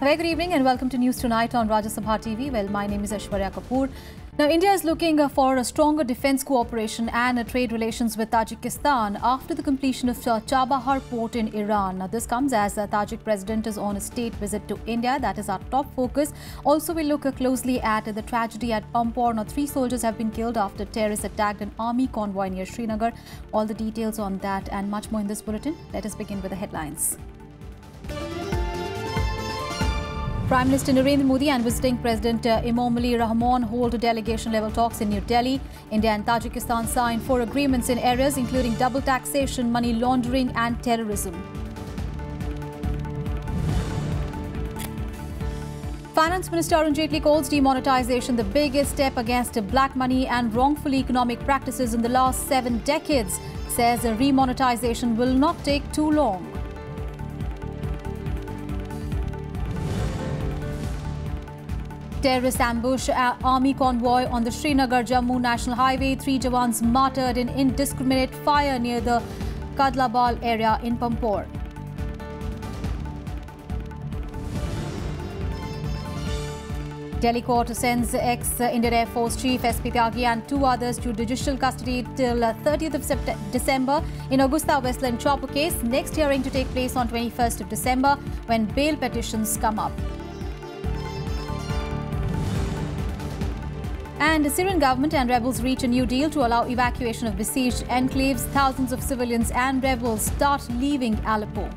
Very good evening and welcome to News Tonight on Rajya Sabha TV. Well, my name is Aishwarya Kapoor. Now, India is looking for a stronger defence cooperation and trade relations with Tajikistan after the completion of Chabahar port in Iran. Now, this comes as the Tajik president is on a state visit to India. That is our top focus. Also, we'll look closely at the tragedy at Pampore. Now, 3 soldiers have been killed after terrorists attacked an army convoy near Srinagar. All the details on that and much more in this bulletin. Let us begin with the headlines. Prime Minister Narendra Modi and visiting President Emomali Rahmon hold delegation-level talks in New Delhi. India and Tajikistan signed 4 agreements in areas including double taxation, money laundering and terrorism. Finance Minister Arun Jaitley calls demonetization the biggest step against black money and wrongful economic practices in the last 7 decades. Says remonetization will not take too long. Terrorist ambush army convoy on the Srinagar-Jammu National Highway. 3 Jawans martyred in indiscriminate fire near the Kadlabal area in Pampore. Delhi court sends ex-Indian Air Force Chief SP Tyagi and 2 others to judicial custody till 30th of December in Augusta Westland chopper case. Next hearing to take place on 21st of December when bail petitions come up. And the Syrian government and rebels reach a new deal to allow evacuation of besieged enclaves. Thousands of civilians and rebels start leaving Aleppo.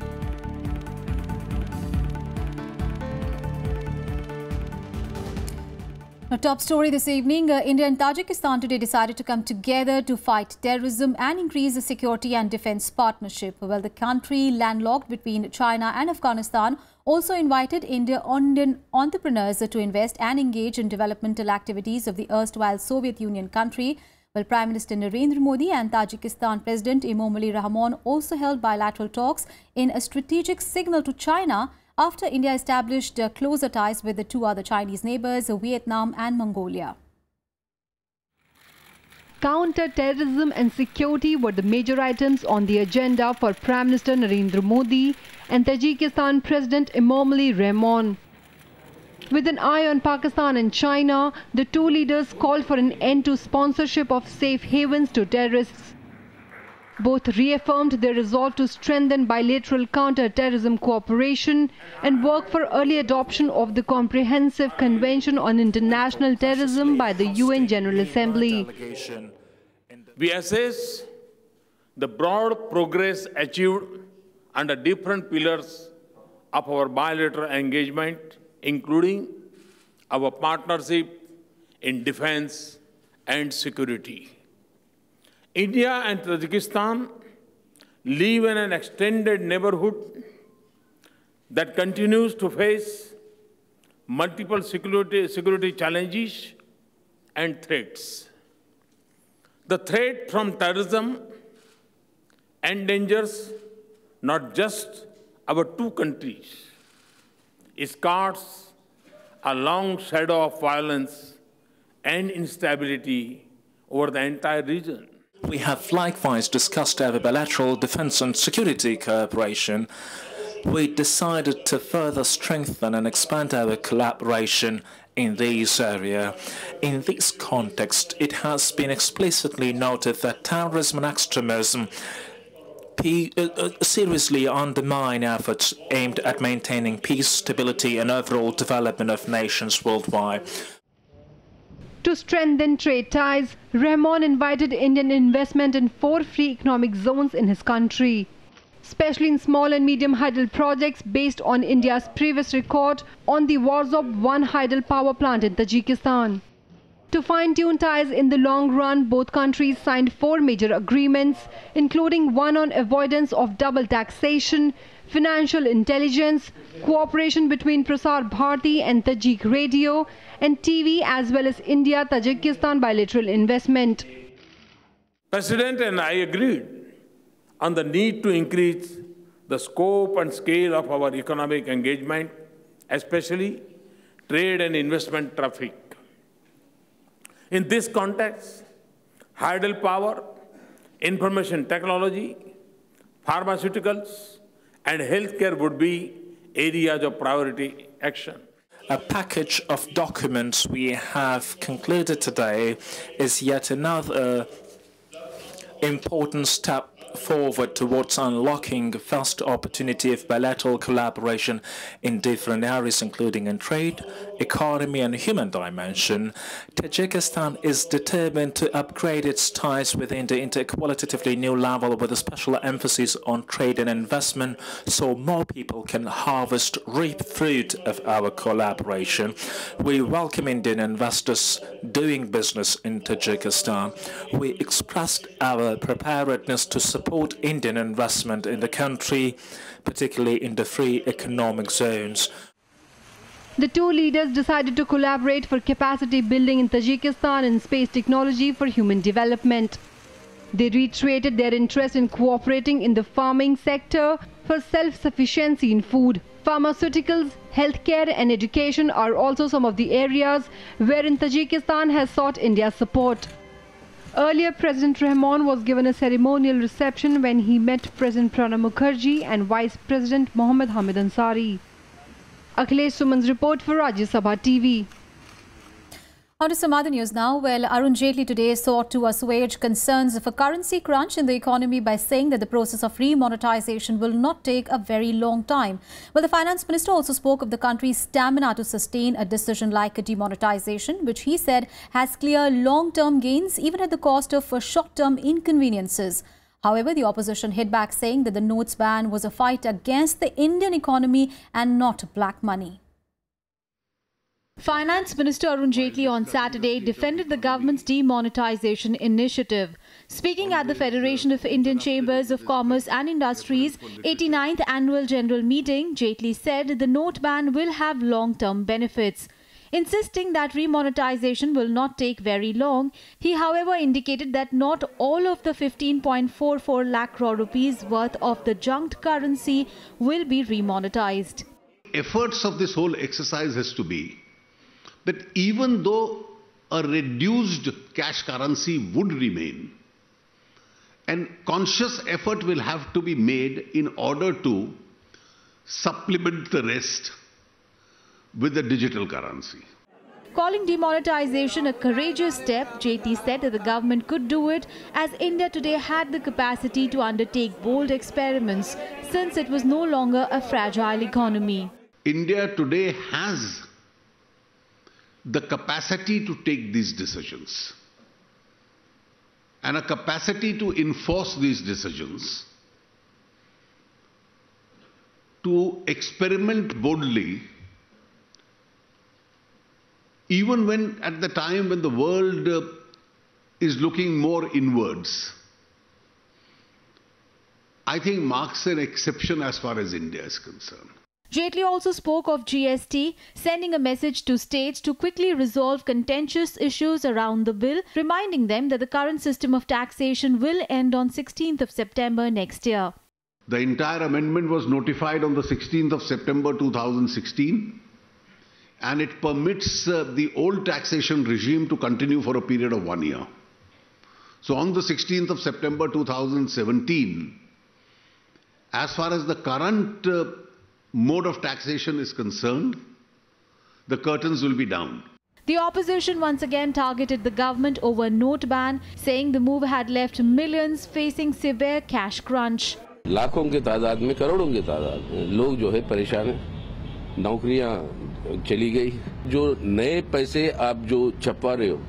Now, top story this evening, India and Tajikistan today decided to come together to fight terrorism and increase the security and defence partnership. Well, the country landlocked between China and Afghanistan also invited Indian entrepreneurs to invest and engage in developmental activities of the erstwhile Soviet Union country. Well, Prime Minister Narendra Modi and Tajikistan President Emomali Rahmon also held bilateral talks in a strategic signal to China after India established closer ties with the 2 other Chinese neighbours, Vietnam and Mongolia. Counter-terrorism and security were the major items on the agenda for Prime Minister Narendra Modi and Tajikistan President Emomali Rahmon. With an eye on Pakistan and China, the 2 leaders called for an end to sponsorship of safe havens to terrorists. Both reaffirmed their resolve to strengthen bilateral counter-terrorism cooperation and work for early adoption of the Comprehensive Convention on International Terrorism by the UN General Assembly. We assess the broad progress achieved under different pillars of our bilateral engagement, including our partnership in defense and security. India and Tajikistan live in an extended neighborhood that continues to face multiple security challenges and threats. The threat from terrorism endangers not just our 2 countries. It casts a long shadow of violence and instability over the entire region. We have likewise discussed our bilateral defense and security cooperation. We decided to further strengthen and expand our collaboration in this area. In this context, it has been explicitly noted that terrorism and extremism seriously undermine efforts aimed at maintaining peace, stability and overall development of nations worldwide. To strengthen trade ties, Rahmon invited Indian investment in 4 free economic zones in his country, especially in small and medium hydel projects based on India's previous record on the Warzop 1 hydel power plant in Tajikistan. To fine-tune ties in the long run, both countries signed 4 major agreements, including one on avoidance of double taxation, financial intelligence, cooperation between Prasar Bharati and Tajik Radio, and TV, as well as India-Tajikistan bilateral investment. President and I agreed on the need to increase the scope and scale of our economic engagement, especially trade and investment traffic. In this context, hydel power, information technology, pharmaceuticals, and healthcare would be areas of priority action. A package of documents we have concluded today is yet another important step forward towards unlocking the first opportunity of bilateral collaboration in different areas, including in trade, economy, and human dimension. Tajikistan is determined to upgrade its ties with India into a qualitatively new level with a special emphasis on trade and investment so more people can reap fruit of our collaboration. We welcome Indian investors doing business in Tajikistan. We expressed our preparedness to support Indian investment in the country, particularly in the free economic zones. The two leaders decided to collaborate for capacity building in Tajikistan and space technology for human development. They reiterated their interest in cooperating in the farming sector for self-sufficiency in food. Pharmaceuticals, healthcare and education are also some of the areas wherein Tajikistan has sought India's support. Earlier, President Rahman was given a ceremonial reception when he met President Pranab Mukherjee and Vice President Mohammad Hamid Ansari. Akhilesh Suman's report for Rajya Sabha TV. On to some other news now. Well, Arun Jaitley today sought to assuage concerns of a currency crunch in the economy by saying that the process of remonetization will not take a very long time. Well, the finance minister also spoke of the country's stamina to sustain a decision like a demonetization, which he said has clear long-term gains even at the cost of short-term inconveniences. However, the opposition hit back saying that the notes ban was a fight against the Indian economy and not black money. Finance Minister Arun Jaitley on Saturday defended the government's demonetization initiative. Speaking at the Federation of Indian Chambers of Commerce and Industries 89th Annual General Meeting, Jaitley said the note ban will have long-term benefits. Insisting that remonetization will not take very long, he however indicated that not all of the 15.44 lakh crore rupees worth of the junked currency will be remonetized. Efforts of this whole exercise has to be that even though a reduced cash currency would remain, and conscious effort will have to be made in order to supplement the rest with the digital currency. Calling demonetization a courageous step, Jaitley said that the government could do it as India today had the capacity to undertake bold experiments since it was no longer a fragile economy. India today has the capacity to take these decisions and a capacity to enforce these decisions, to experiment boldly, even when at the time when the world is looking more inwards. I think marks an exception as far as India is concerned. Jaitley also spoke of GST, sending a message to states to quickly resolve contentious issues around the bill, reminding them that the current system of taxation will end on 16th of September next year. The entire amendment was notified on the 16th of September 2016, and it permits the old taxation regime to continue for a period of 1 year. So on the 16th of September 2017, as far as the current mode of taxation is concerned, the curtains will be down. The opposition once again targeted the government over note ban, saying the move had left millions facing severe cash crunch. लाखों के तादाद में, करोड़ों के तादाद में लोग जो है परेशान हैं, नौकरियां चली गई, जो नए पैसे आप जो छपा रहे हो,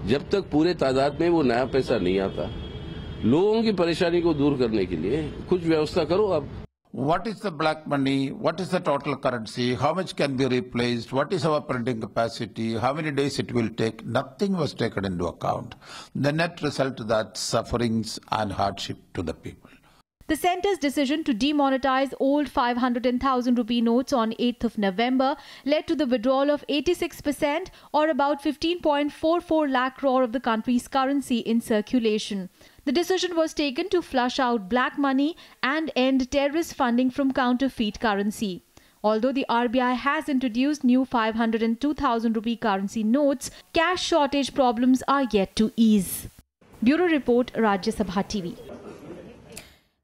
जब तक पूरे तादाद में वो नया पैसा नहीं आता, लोगों की परेशानी को दूर करने के लिए कुछ व्यवस्था करो आप. What is the black money? What is the total currency? How much can be replaced? What is our printing capacity? How many days it will take? Nothing was taken into account. The net result that sufferings and hardship to the people. The centre's decision to demonetize old 500 and 1000 rupee notes on 8th of November led to the withdrawal of 86% or about 15.44 lakh crore of the country's currency in circulation. The decision was taken to flush out black money and end terrorist funding from counterfeit currency. Although the RBI has introduced new 500 and 2000 rupee currency notes, cash shortage problems are yet to ease. Bureau Report, Rajya Sabha TV.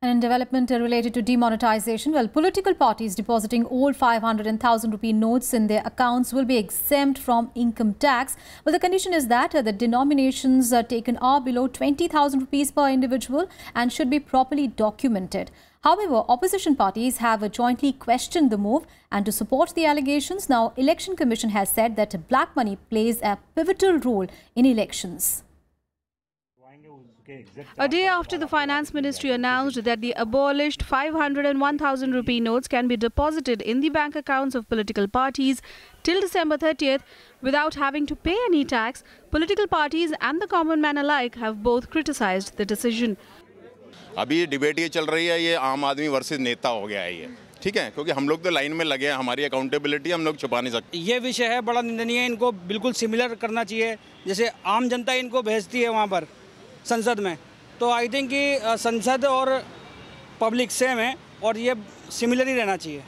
And development related to demonetization, well, political parties depositing old 500 and 1,000 rupee notes in their accounts will be exempt from income tax. Well, the condition is that the denominations taken are below 20,000 rupees per individual and should be properly documented. However, opposition parties have jointly questioned the move, and to support the allegations, now Election Commission has said that black money plays a pivotal role in elections. A day after the Finance Ministry announced that the abolished 500 and 1,000 rupee notes can be deposited in the bank accounts of political parties till December 30th without having to pay any tax, political parties and the common man alike have both criticized the decision. अभी debate ये चल रही है, ये आम आदमी versus नेता हो गया है ये, ठीक है, क्योंकि हम लोग तो लाइन में लगे हैं, हमारी अकाउंटेबिलिटी हम लोग छुपा नहीं सकते। ये विषय है बड़ा निंदनीय, इनको बिल्कुल सिमिलर करना चाहिए, जैसे आम जनता इनको भेजती है वहाँ पर संसद में, तो आई थिंक कि संसद और पब्लिक सेम है और ये सिमिलर ही रहना चाहिए।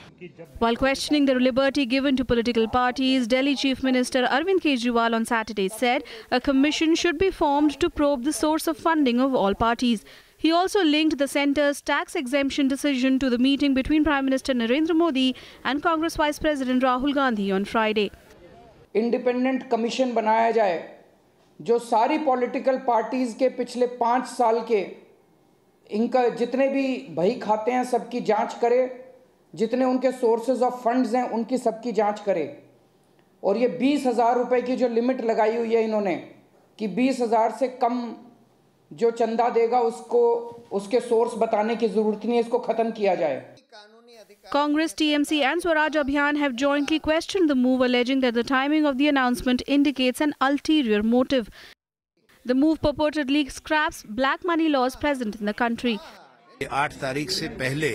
While questioning the liberty given to political parties, Delhi Chief Minister Arvind Kejriwal on Saturday said a commission should be formed to probe the source of funding of all parties. He also linked the centre's tax exemption decision to the meeting between Prime Minister Narendra Modi and Congress Vice President Rahul Gandhi on Friday. Independent commission बनाया जाए जो सारी political parties के पिछले 5 साल के इनका जितने भी बही खाते हैं सबकी जांच करे, जितने उनके सोर्सेज ऑफ फंड्स हैं उनकी सबकी जांच करे, और ये 20,000 रुपए की जो लिमिट लगाई हुई है इन्होंने कि 20,000 से कम जो चंदा देगा उसको उसके सोर्स बताने की जरूरत नहीं है, इसको खत्म किया जाए। Congress, TMC and Swaraj Abhiyan have jointly questioned the move, alleging that the timing of the announcement indicates an ulterior motive. The move purportedly scraps black money laws present in the country. 8 तारीख से पहले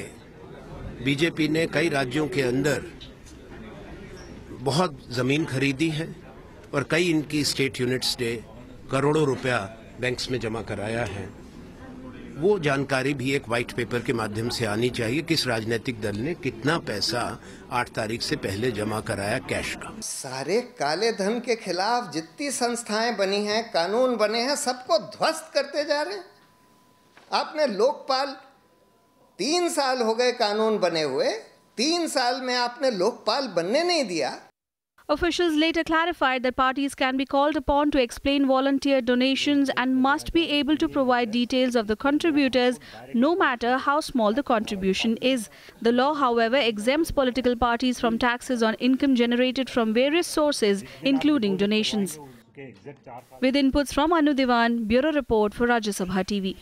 BJP ने कई राज्यों के अंदर बहुत जमीन खरीदी है और कई इनकी स्टेट यूनिट्स ने करोड़ों रुपया बैंक्स में जमा कराया है। वो जानकारी भी एक व्हाइट पेपर के माध्यम से आनी चाहिए, किस राजनीतिक दल ने कितना पैसा 8 तारीख से पहले जमा कराया कैश का। सारे काले धन के खिलाफ जितनी संस्थाएं बनी हैं, कानून बने हैं, सबको ध्वस्त करते जा रहे हैं। आपने लोकपाल 3 साल हो गए कानून बने हुए, 3 साल में आपने लोकपाल बनने नहीं दिया। Officials later clarified that parties can be called upon to explain volunteer donations and must be able to provide details of the contributors, no matter how small the contribution is. The law, however, exempts political parties from taxes on income generated from various sources, including donations. With inputs from Anu Diwan, Bureau Report for Rajya Sabha TV.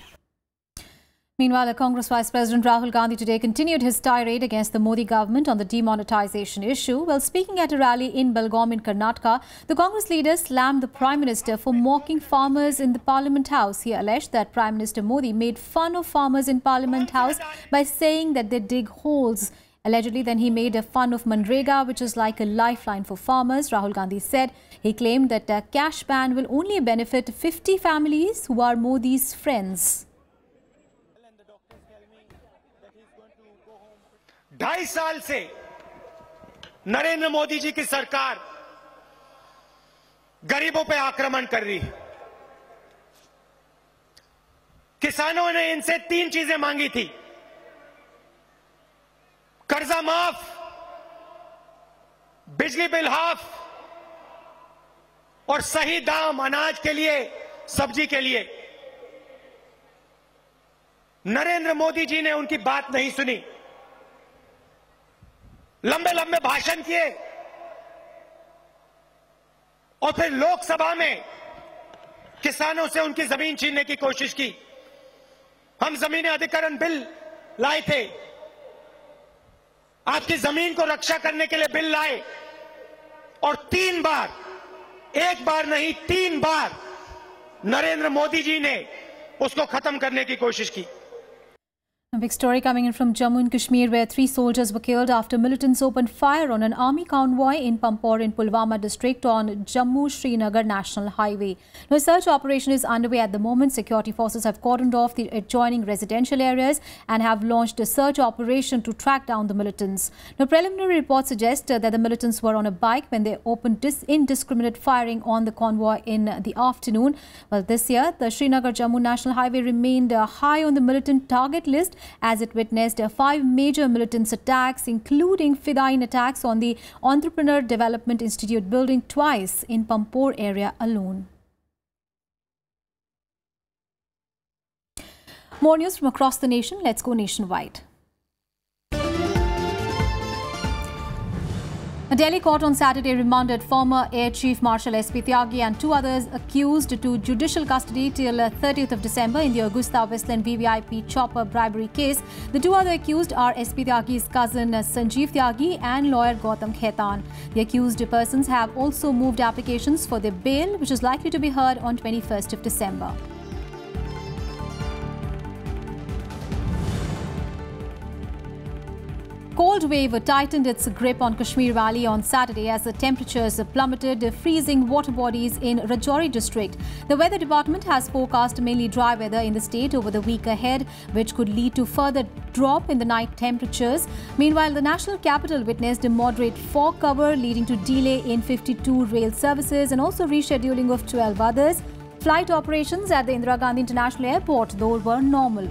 Meanwhile, Congress Vice President Rahul Gandhi today continued his tirade against the Modi government on the demonetization issue. While speaking at a rally in Belgaum in Karnataka, the Congress leader slammed the Prime Minister for mocking farmers in the Parliament House. He alleged that Prime Minister Modi made fun of farmers in Parliament House by saying that they dig holes. Allegedly, then he made fun of Manrega, which is like a lifeline for farmers. Rahul Gandhi said he claimed that a cash ban will only benefit 50 families who are Modi's friends. 2.5 साल से नरेंद्र मोदी जी की सरकार गरीबों पे आक्रमण कर रही है। किसानों ने इनसे 3 चीजें मांगी थी: कर्जा माफ, बिजली बिल हाफ और सही दाम अनाज के लिए, सब्जी के लिए। नरेंद्र मोदी जी ने उनकी बात नहीं सुनी, लंबे लंबे भाषण किए और फिर लोकसभा में किसानों से उनकी जमीन छीनने की कोशिश की। हम जमीन अधिग्रहण बिल लाए थे, आपकी जमीन को रक्षा करने के लिए बिल लाए और 3 बार, 1 बार नहीं 3 बार नरेंद्र मोदी जी ने उसको खत्म करने की कोशिश की। A big story coming in from Jammu and Kashmir, where 3 soldiers were killed after militants opened fire on an army convoy in Pampore in Pulwama district on Jammu-Srinagar National Highway. Now, a search operation is underway at the moment. Security forces have cordoned off the adjoining residential areas and have launched a search operation to track down the militants. Now, preliminary reports suggest that the militants were on a bike when they opened indiscriminate firing on the convoy in the afternoon. Well, this year, the Srinagar-Jammu National Highway remained high on the militant target list, as it witnessed 5 major militants attacks, including Fidayeen attacks on the Entrepreneur Development Institute building twice in Pampore area alone. More news from across the nation. Let's go nationwide. A Delhi court on Saturday remanded former Air Chief Marshal S.P. Tyagi and 2 others accused to judicial custody till 30th of December in the Augusta Westland VVIP chopper bribery case. The 2 other accused are S.P. Tyagi's cousin Sanjeev Tyagi and lawyer Gautam Khaitan. The accused persons have also moved applications for their bail, which is likely to be heard on 21st of December. Cold wave tightened its grip on Kashmir Valley on Saturday as the temperatures plummeted, freezing water bodies in Rajouri district. The weather department has forecast mainly dry weather in the state over the week ahead, which could lead to further drop in the night temperatures. Meanwhile, the national capital witnessed a moderate fog cover, leading to delay in 52 rail services and also rescheduling of 12 others. Flight operations at the Indira Gandhi International Airport, though, were normal.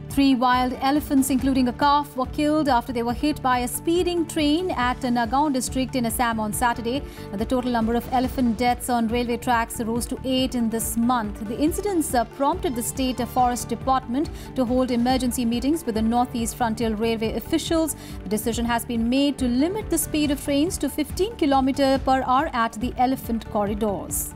Three wild elephants, including a calf, were killed after they were hit by a speeding train at Nagaon district in Assam on Saturday. The total number of elephant deaths on railway tracks rose to 8 in this month. The incidents prompted the State Forest Department to hold emergency meetings with the Northeast Frontier Railway officials. The decision has been made to limit the speed of trains to 15 km per hour at the elephant corridors.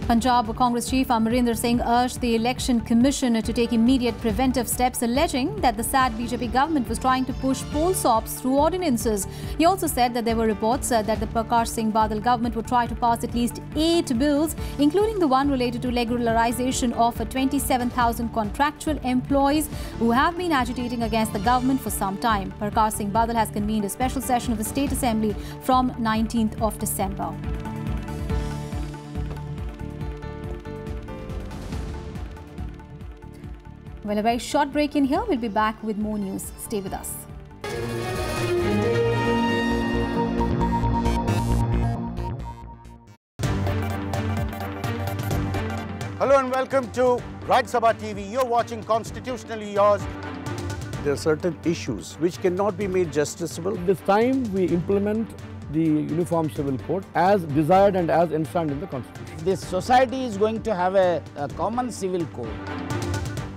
Punjab Congress Chief Amarinder Singh urged the Election Commission to take immediate preventive steps, alleging that the sad BJP government was trying to push poll swaps through ordinances. He also said that there were reports that the Prakash Singh Badal government would try to pass at least 8 bills, including the one related to regularization of 27,000 contractual employees who have been agitating against the government for some time. Prakash Singh Badal has convened a special session of the State Assembly from 19th of December. Well, a very short break in here. We'll be back with more news. Stay with us. Hello and welcome to Rajya TV. You're watching Constitutionally Yours. There are certain issues which cannot be made justiciable. This time we implement the Uniform Civil Code as desired and as enshrined in the Constitution. This society is going to have a common civil code.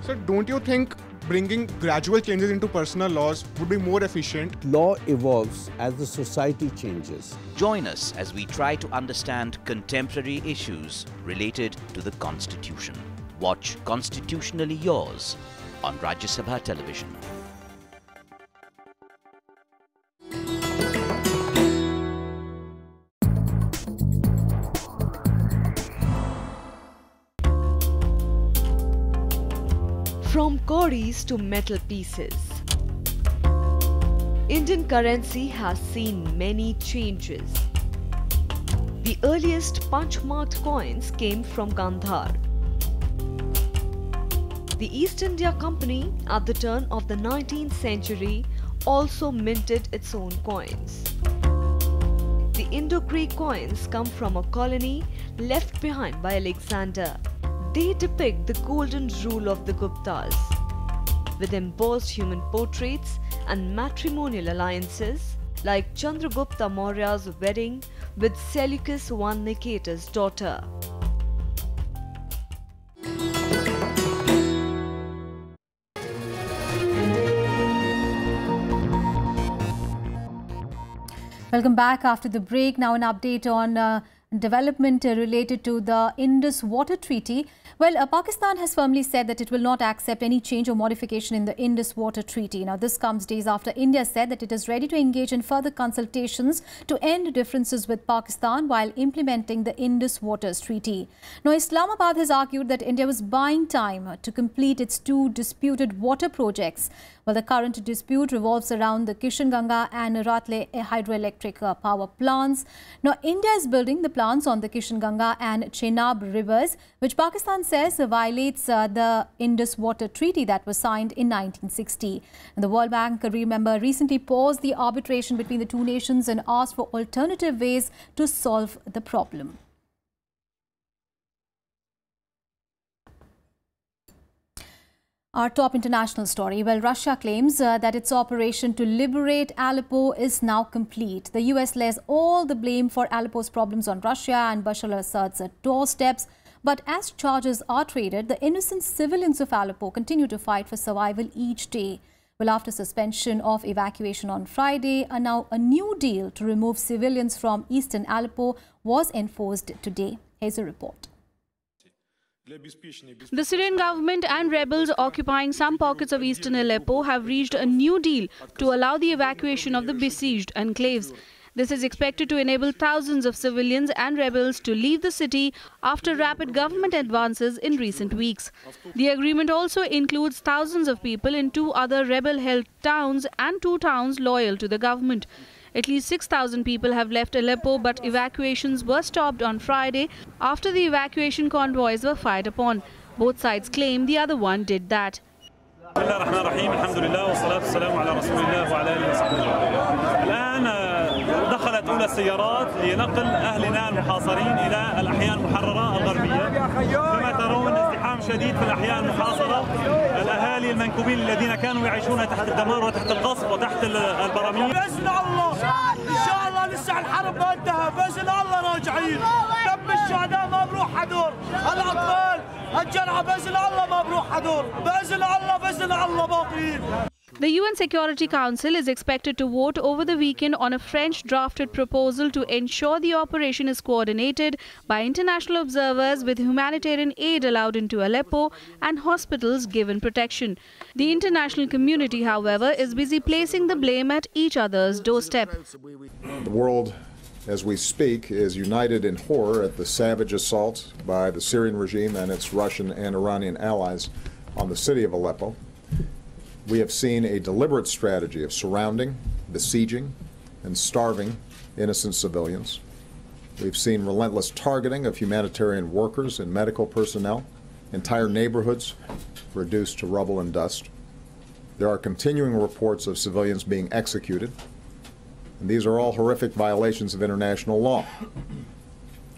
So don't you think bringing gradual changes into personal laws would be more efficient? Law evolves as the society changes. Join us as we try to understand contemporary issues related to the Constitution. Watch Constitutionally Yours on Rajya Sabha television. From cowries to metal pieces, Indian currency has seen many changes. The earliest punch-marked coins came from Gandhar. The East India Company at the turn of the 19th century also minted its own coins. The Indo-Greek coins come from a colony left behind by Alexander. They depict the golden rule of the Guptas, with embossed human portraits and matrimonial alliances like Chandragupta Maurya's wedding with Seleucus I Nicator's daughter. Welcome back after the break. Now an update on development related to the Indus Water Treaty. Well, Pakistan has firmly said that it will not accept any change or modification in the Indus Water Treaty. Now, this comes days after India said that it is ready to engage in further consultations to end differences with Pakistan while implementing the Indus Waters Treaty. Now, Islamabad has argued that India was buying time to complete its 2 disputed water projects. Well, the current dispute revolves around the Kishanganga and Ratle hydroelectric power plants. Now, India is building the plants on the Kishanganga and Chenab rivers, which Pakistan says violates the Indus water treaty that was signed in 1960. And the World Bank, remember, recently paused the arbitration between the two nations and asked for alternative ways to solve the problem. Our top international story. Well, Russia claims that its operation to liberate Aleppo is now complete. The US lays all the blame for Aleppo's problems on Russia and Bashar al-Assad's doorsteps. But as charges are traded, the innocent civilians of Aleppo continue to fight for survival each day. Well, after suspension of evacuation on Friday, now a new deal to remove civilians from eastern Aleppo was enforced today. Here's a report. The Syrian government and rebels occupying some pockets of eastern Aleppo have reached a new deal to allow the evacuation of the besieged enclaves. This is expected to enable thousands of civilians and rebels to leave the city after rapid government advances in recent weeks. The agreement also includes thousands of people in two other rebel-held towns and two towns loyal to the government. At least 6,000 people have left Aleppo, but evacuations were stopped on Friday after the evacuation convoys were fired upon. Both sides claim the other one did that. دخلت أولى السيارات لنقل أهلنا المحاصرين إلى الأحياء المحررة الغربية. كما ترون ازدحام شديد في الأحياء المحاصرة. الأهالي المنكوبين الذين كانوا يعيشون تحت الدمار وتحت القصف وتحت البراميل. بإذن الله إن شاء الله لسه الحرب ما انتهى، بإذن الله راجعين. دم الشهداء ما بروح حدور، الأطفال الجرحى بإذن الله ما بروح حدور، بإذن الله باقيين. The UN Security Council is expected to vote over the weekend on a French-drafted proposal to ensure the operation is coordinated by international observers with humanitarian aid allowed into Aleppo and hospitals given protection. The international community, however, is busy placing the blame at each other's doorstep. The world, as we speak, is united in horror at the savage assault by the Syrian regime and its Russian and Iranian allies on the city of Aleppo. We have seen a deliberate strategy of surrounding, besieging, and starving innocent civilians. We've seen relentless targeting of humanitarian workers and medical personnel, entire neighborhoods reduced to rubble and dust. There are continuing reports of civilians being executed, and these are all horrific violations of international law.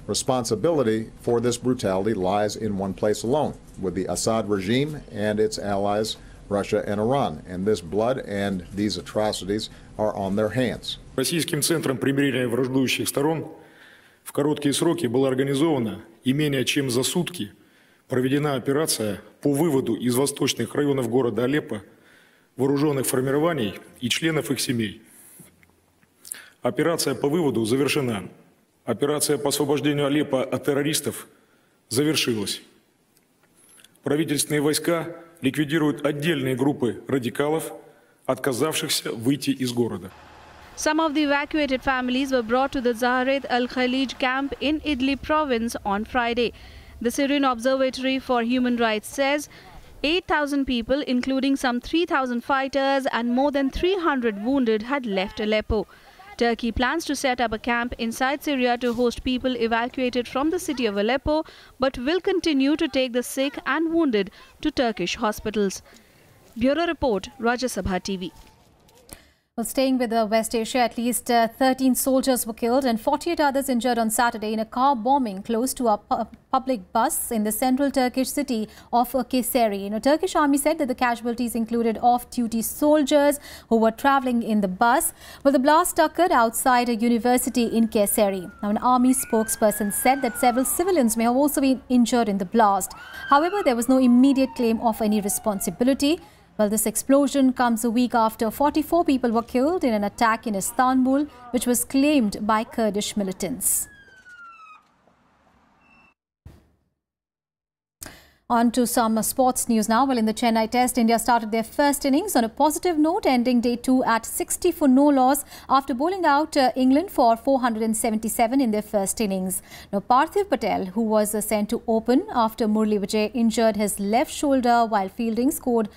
Responsibility for this brutality lies in one place alone, with the Assad regime and its allies, Russia and Iran, and this blood and these atrocities are on their hands. Российским центром примирения враждующих сторон в короткие сроки была организована и менее чем за сутки проведена операция по выводу из восточных районов города Алеппо вооруженных формирований и членов их семей. Операция по выводу завершена. Операция по освобождению Алеппо от террористов завершилась. Правительственные войска ликвидируют отдельные группы радикалов, отказавшихся выйти из города. Some of the evacuated families were brought to the Zaharet al-Khalij camp in Idlib province on Friday. The Syrian Observatory for Human Rights says 8,000 people, including some 3,000 fighters and more than 300 wounded, had left Aleppo. Turkey plans to set up a camp inside Syria to host people evacuated from the city of Aleppo, but will continue to take the sick and wounded to Turkish hospitals. Bureau Report, Rajya Sabha TV. Well, staying with West Asia, at least 13 soldiers were killed and 48 others injured on Saturday in a car bombing close to a public bus in the central Turkish city of Kayseri. Turkish army said that the casualties included off-duty soldiers who were travelling in the bus. Well, the blast occurred outside a university in Kayseri. Now, an army spokesperson said that several civilians may have also been injured in the blast. However, there was no immediate claim of any responsibility. Well, this explosion comes a week after 44 people were killed in an attack in Istanbul, which was claimed by Kurdish militants. On to some sports news now. Well, in the Chennai Test, India started their first innings on a positive note, ending day 2 at 60 for no loss after bowling out England for 477 in their first innings. Now, Parthiv Patel, who was sent to open after Murli Vijay injured his left shoulder while fielding, scored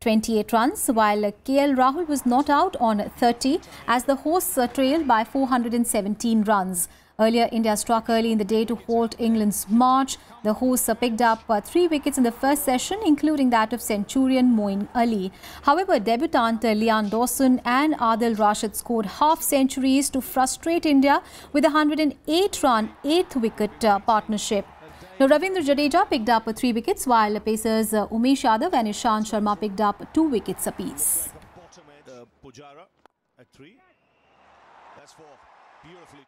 28 runs, while KL Rahul was not out on 30 as the hosts trailed by 417 runs. Earlier, India struck early in the day to halt England's march. The hosts picked up 3 wickets in the first session, including that of centurion Moeen Ali. However, debutant Liam Dawson and Adil Rashid scored half-centuries to frustrate India with a 108-run 8th wicket partnership. Now, Ravindra Jadeja picked up 3 wickets, while pacers Umesh Yadav and Ishant Sharma picked up 2 wickets apiece. Pujara at 3. That's 4. Beautifully.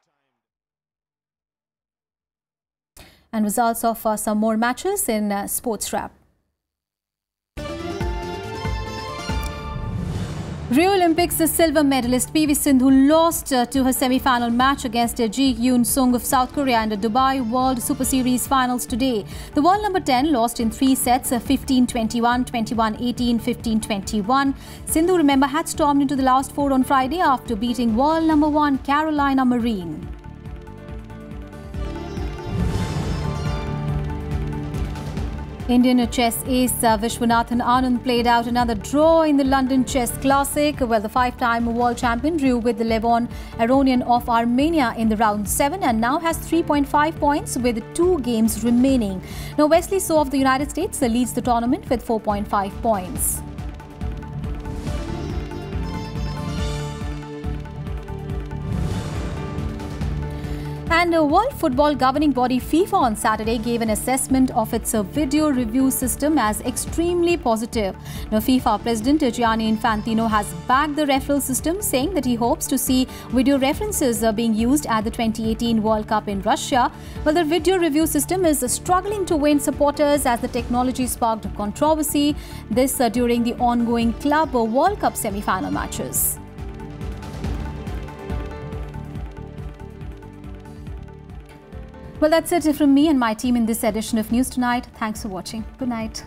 And results of some more matches in Sports Wrap. Rio Olympics silver medalist PV Sindhu lost to her semi-final match against Ji Yoon Sung of South Korea in the Dubai World Super Series finals today. The world number 10 lost in 3 sets, 15-21, 21-18, 15-21. Sindhu, remember, had stormed into the last 4 on Friday after beating world number 1 Carolina Marin. Indian chess ace Vishwanathan Anand played out another draw in the London Chess Classic. Well, the 5-time world champion drew with the Levon Aronian of Armenia in the round 7 and now has 3.5 points with 2 games remaining. Now, Wesley So of the United States leads the tournament with 4.5 points. And World Football governing body FIFA on Saturday gave an assessment of its video review system as extremely positive. Now, FIFA President Gianni Infantino has backed the referral system, saying that he hopes to see video references being used at the 2018 World Cup in Russia. Well, the video review system is struggling to win supporters as the technology sparked controversy. This during the ongoing Club World Cup semi-final matches. Well, that's it from me and my team in this edition of News Tonight. Thanks for watching. Good night.